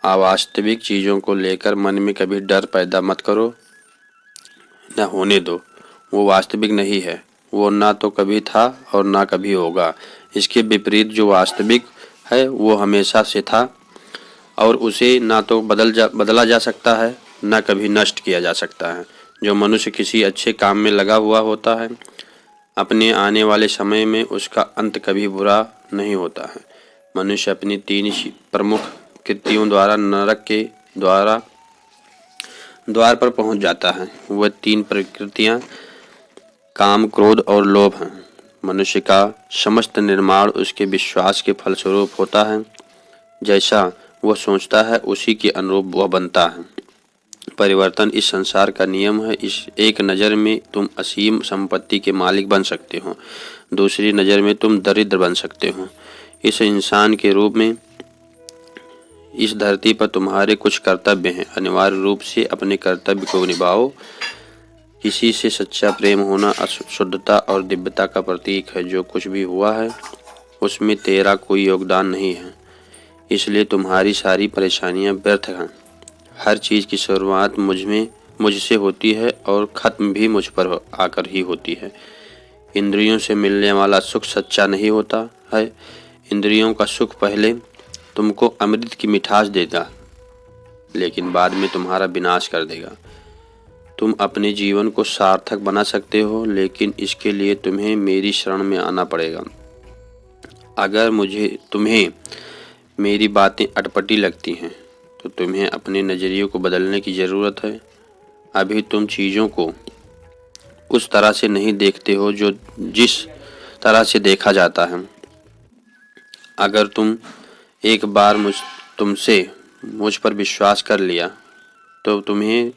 अवास्तविक चीज़ों को लेकर मन में कभी डर पैदा मत करो, न होने दो। वो वास्तविक नहीं है, वो ना तो कभी था और ना कभी होगा। इसके विपरीत जो वास्तविक है वो हमेशा से था और उसे ना तो बदला जा सकता है, ना कभी नष्ट किया जा सकता है। जो मनुष्य किसी अच्छे काम में लगा हुआ होता है, अपने आने वाले समय में उसका अंत कभी बुरा नहीं होता है। मनुष्य अपनी 3 प्रमुख कृतियों द्वारा नरक के द्वार पर पहुंच जाता है। वह 3 प्रकृतियां काम, क्रोध और लोभ हैं। मनुष्य का समस्त निर्माण उसके विश्वास के फलस्वरूप होता है। जैसा वह सोचता है उसी के अनुरूप वह बनता है। परिवर्तन इस संसार का नियम है। इस एक नज़र में तुम असीम संपत्ति के मालिक बन सकते हो, दूसरी नज़र में तुम दरिद्र बन सकते हो। इस इंसान के रूप में इस धरती पर तुम्हारे कुछ कर्तव्य हैं। अनिवार्य रूप से अपने कर्तव्य को निभाओ। किसी से सच्चा प्रेम होना शुद्धता और दिव्यता का प्रतीक है। जो कुछ भी हुआ है उसमें तेरा कोई योगदान नहीं है, इसलिए तुम्हारी सारी परेशानियां व्यर्थ हैं। हर चीज़ की शुरुआत मुझसे होती है और ख़त्म भी मुझ पर आकर ही होती है। इंद्रियों से मिलने वाला सुख सच्चा नहीं होता है। इंद्रियों का सुख पहले तुमको अमृत की मिठास देगा, लेकिन बाद में तुम्हारा विनाश कर देगा। तुम अपने जीवन को सार्थक बना सकते हो, लेकिन इसके लिए तुम्हें मेरी शरण में आना पड़ेगा। अगर तुम्हें मेरी बातें अटपटी लगती हैं तो तुम्हें अपने नज़रिए को बदलने की ज़रूरत है। अभी तुम चीज़ों को उस तरह से नहीं देखते हो जो जिस तरह से देखा जाता है। अगर तुम एक बार मुझ पर विश्वास कर लिया तो तुम्हें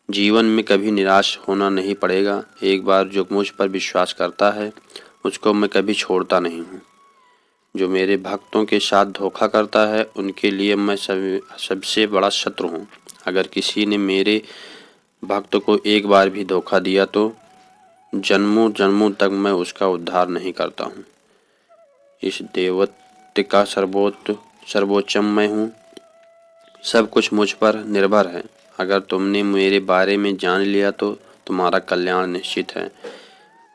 जीवन में कभी निराश होना नहीं पड़ेगा। एक बार जो मुझ पर विश्वास करता है उसको मैं कभी छोड़ता नहीं हूँ। जो मेरे भक्तों के साथ धोखा करता है उनके लिए मैं सबसे बड़ा शत्रु हूँ। अगर किसी ने मेरे भक्त को एक बार भी धोखा दिया तो जन्मों जन्मों तक मैं उसका उद्धार नहीं करता हूँ। इस दैवत्व का सर्वोच्चम मैं हूँ। सब कुछ मुझ पर निर्भर है। अगर तुमने मेरे बारे में जान लिया तो तुम्हारा कल्याण निश्चित है।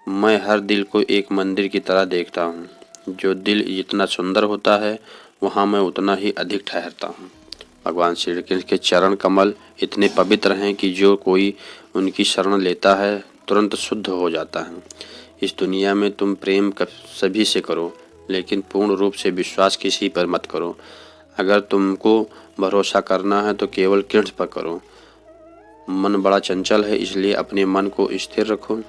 मैं हर दिल को एक मंदिर की तरह देखता हूँ। जो दिल जितना सुंदर होता है वहाँ मैं उतना ही अधिक ठहरता हूँ। भगवान श्री कृष्ण के चरण कमल इतने पवित्र हैं कि जो कोई उनकी शरण लेता है तुरंत शुद्ध हो जाता है। इस दुनिया में तुम प्रेम सभी से करो, लेकिन पूर्ण रूप से विश्वास किसी पर मत करो। अगर तुमको भरोसा करना है तो केवल कृष्ण पर करो। मन बड़ा चंचल है, इसलिए अपने मन को स्थिर रखो,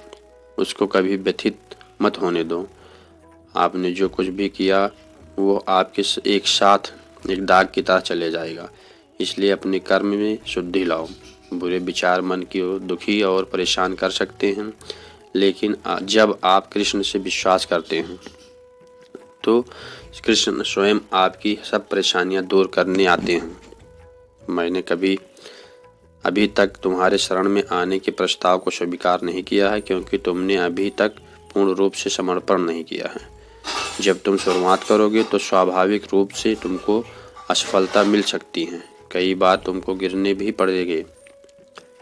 उसको कभी व्यथित मत होने दो। आपने जो कुछ भी किया वो आपके एक साथ एक दाग की तरह चले जाएगा, इसलिए अपने कर्म में शुद्धि लाओ। बुरे विचार मन को दुखी और परेशान कर सकते हैं, लेकिन जब आप कृष्ण से विश्वास करते हैं तो कृष्ण स्वयं आपकी सब परेशानियां दूर करने आते हैं। मैंने अभी तक तुम्हारे शरण में आने के प्रस्ताव को स्वीकार नहीं किया है, क्योंकि तुमने अभी तक पूर्ण रूप से समर्पण नहीं किया है। जब तुम शुरुआत करोगे तो स्वाभाविक रूप से तुमको असफलता मिल सकती है। कई बार तुमको गिरने भी पड़ेंगे,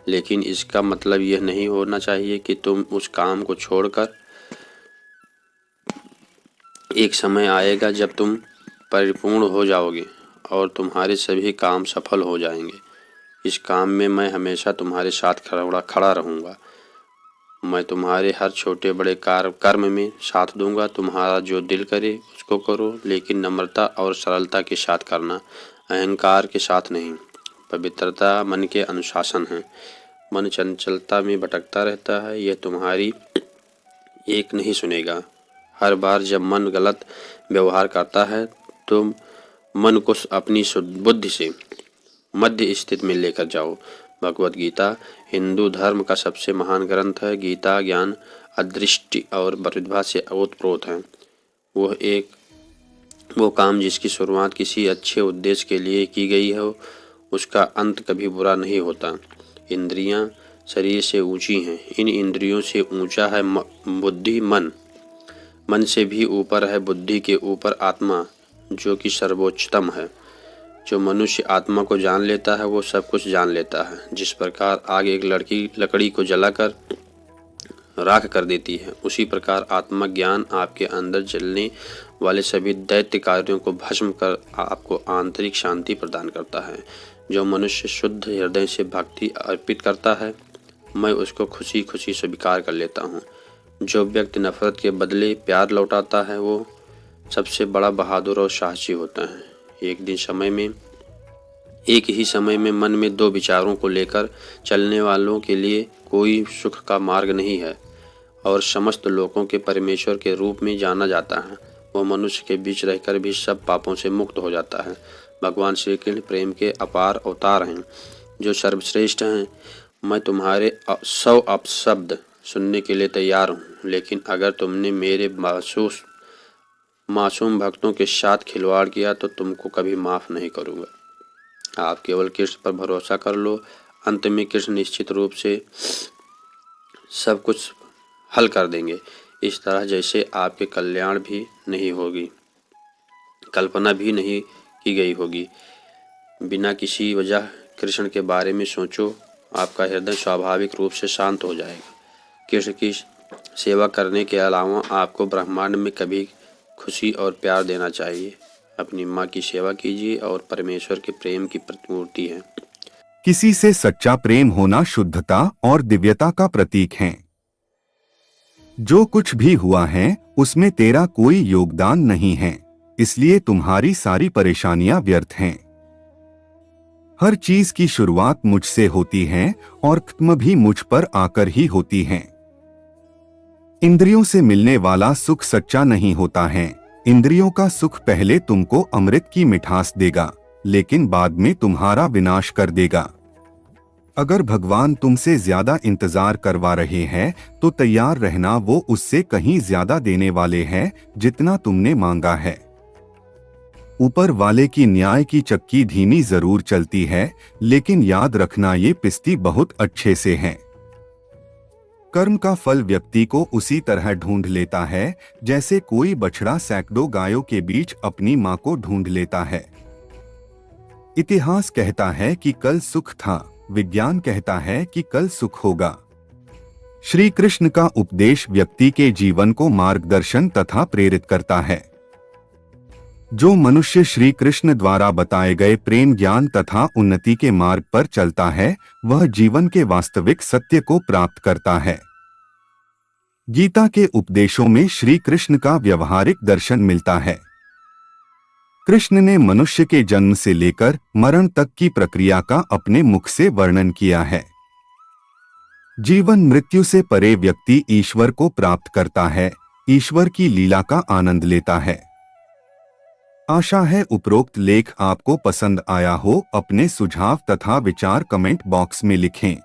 लेकिन इसका मतलब यह नहीं होना चाहिए कि तुम उस काम को छोड़कर। एक समय आएगा जब तुम परिपूर्ण हो जाओगे और तुम्हारे सभी काम सफल हो जाएंगे। इस काम में मैं हमेशा तुम्हारे साथ खड़ा रहूँगा। मैं तुम्हारे हर छोटे बड़े कर्म में साथ दूंगा। तुम्हारा जो दिल करे उसको करो, लेकिन नम्रता और सरलता के साथ करना, अहंकार के साथ नहीं। पवित्रता मन के अनुशासन है। मन चंचलता में भटकता रहता है, यह तुम्हारी एक नहीं सुनेगा। हर बार जब मन गलत व्यवहार करता है तो मन को अपनी बुद्धि से मध्य स्थिति में लेकर जाओ। भगवत गीता हिंदू धर्म का सबसे महान ग्रंथ है। गीता ज्ञान, अदृष्टि और प्रतिभा से ओतप्रोत है। वो काम जिसकी शुरुआत किसी अच्छे उद्देश्य के लिए की गई हो, उसका अंत कभी बुरा नहीं होता। इंद्रियां शरीर से ऊंची हैं। इन इंद्रियों से ऊंचा है बुद्धि मन। मन से भी ऊपर है बुद्धि के ऊपर आत्मा, जो कि सर्वोच्चतम है। जो मनुष्य आत्मा को जान लेता है वो सब कुछ जान लेता है। जिस प्रकार आग एक लकड़ी को जलाकर राख कर देती है, उसी प्रकार आत्मा ज्ञान आपके अंदर जलने वाले सभी दैत्य कार्यों को भस्म कर आपको आंतरिक शांति प्रदान करता है। जो मनुष्य शुद्ध हृदय से भक्ति अर्पित करता है, मैं उसको खुशी खुशी स्वीकार कर लेता हूँ। जो व्यक्ति नफरत के बदले प्यार लौटाता है वो सबसे बड़ा बहादुर और साहसी होता है। एक ही समय में मन में दो विचारों को लेकर चलने वालों के लिए कोई सुख का मार्ग नहीं है और समस्त लोगों के परमेश्वर के रूप में जाना जाता है। वह मनुष्य के बीच रहकर भी सब पापों से मुक्त हो जाता है। भगवान श्री कृष्ण प्रेम के अपार अवतार हैं जो सर्वश्रेष्ठ हैं। मैं तुम्हारे 100 अपशब्द सुनने के लिए तैयार हूँ, लेकिन अगर तुमने मेरे मासूम भक्तों के साथ खिलवाड़ किया तो तुमको कभी माफ़ नहीं करूँगा। आप केवल कृष्ण पर भरोसा कर लो। अंत में कृष्ण निश्चित रूप से सब कुछ हल कर देंगे, इस तरह जैसे आपके कल्याण भी नहीं होगी, कल्पना भी नहीं की गई होगी। बिना किसी वजह कृष्ण के बारे में सोचो, आपका हृदय स्वाभाविक रूप से शांत हो जाएगा। कृष्ण की सेवा करने के अलावा आपको ब्रह्मांड में कभी खुशी और प्यार देना चाहिए। अपनी माँ की सेवा कीजिए और परमेश्वर के प्रेम की प्रतिमूर्ति है। किसी से सच्चा प्रेम होना शुद्धता और दिव्यता का प्रतीक है। जो कुछ भी हुआ है उसमें तेरा कोई योगदान नहीं है, इसलिए तुम्हारी सारी परेशानियां व्यर्थ हैं। हर चीज की शुरुआत मुझसे होती है और खत्म भी मुझ पर आकर ही होती है। इंद्रियों से मिलने वाला सुख सच्चा नहीं होता है। इंद्रियों का सुख पहले तुमको अमृत की मिठास देगा, लेकिन बाद में तुम्हारा विनाश कर देगा। अगर भगवान तुमसे ज्यादा इंतजार करवा रहे हैं तो तैयार रहना, वो उससे कहीं ज्यादा देने वाले हैं जितना तुमने मांगा है। ऊपर वाले की न्याय की चक्की धीमी जरूर चलती है, लेकिन याद रखना ये पिस्ती बहुत अच्छे से है। कर्म का फल व्यक्ति को उसी तरह ढूंढ लेता है जैसे कोई बछड़ा सैकड़ों गायों के बीच अपनी मां को ढूंढ लेता है। इतिहास कहता है कि कल सुख था, विज्ञान कहता है कि कल सुख होगा। श्री कृष्ण का उपदेश व्यक्ति के जीवन को मार्गदर्शन तथा प्रेरित करता है। जो मनुष्य श्री कृष्ण द्वारा बताए गए प्रेम, ज्ञान तथा उन्नति के मार्ग पर चलता है, वह जीवन के वास्तविक सत्य को प्राप्त करता है। गीता के उपदेशों में श्री कृष्ण का व्यवहारिक दर्शन मिलता है। कृष्ण ने मनुष्य के जन्म से लेकर मरण तक की प्रक्रिया का अपने मुख से वर्णन किया है। जीवन मृत्यु से परे व्यक्ति ईश्वर को प्राप्त करता है, ईश्वर की लीला का आनंद लेता है। आशा है उपरोक्त लेख आपको पसंद आया हो। अपने सुझाव तथा विचार कमेंट बॉक्स में लिखें।